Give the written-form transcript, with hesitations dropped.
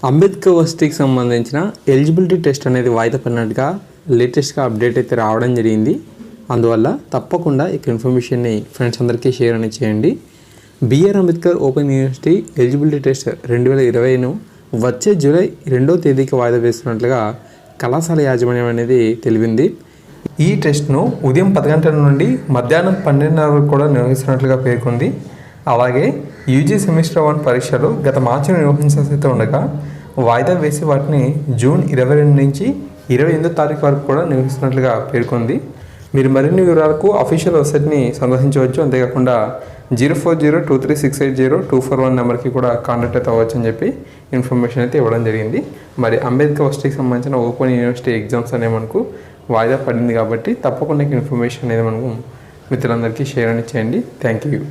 అంబేద్కర్ యూనివర్సిటీకి సంబంధించిన eligibility test అనేది వాయిదా పడినట్టుగా లేటెస్ట్గా అప్డేట్ అయితే రావడం జరిగింది. అందువల్ల తప్పకుండా ఈ ఇన్ఫర్మేషన్ని ఫ్రెండ్స్ అందరికీ షేర్ అనేది చేయండి. BR Ambedkar open university eligibility test 2020ను వచ్చే జూలై 2వ తేదీకి వాయిదా వేస్తున్నట్లుగా కళాశాల యాజమాన్యం అనేది తెలిపింది. ఈ టెస్ట్ను ఉదయం 10 గంటల నుండి మధ్యాహ్నం 12:30 వరకు కూడా నిర్వహిస్తున్నట్లుగా పేర్కొంది. అలాగే యూజీ సెమిస్టర్ 1 పరీక్షలు గత మార్చిలో నిర్వహించాల్సి ఉండగా వాయిదా వేసి వాటిని జూన్ 22 నుంచి 28వ తారీఖు వరకు కూడా నిర్వహిస్తున్నట్లుగా పేర్కొంది. మీరు మరిన్ని వివరాలకు అఫీషియల్ వెబ్సైట్ని సందర్శించవచ్చు. అంతేకాకుండా 040236802441 నెంబర్కి కూడా కాంటాక్ట్ అయితే అవ్వచ్చు అని చెప్పి ఇన్ఫర్మేషన్ అయితే ఇవ్వడం జరిగింది. మరి అంబేద్కర్ యూనివర్సిటీకి సంబంధించిన ఓపెన్ యూనివర్సిటీ ఎగ్జామ్స్ అనేవి మనకు వాయిదా పడింది కాబట్టి తప్పకుండా ఇన్ఫర్మేషన్ అనేది మనకు మిత్రులందరికీ షేర్ అని చేయండి. Thank you.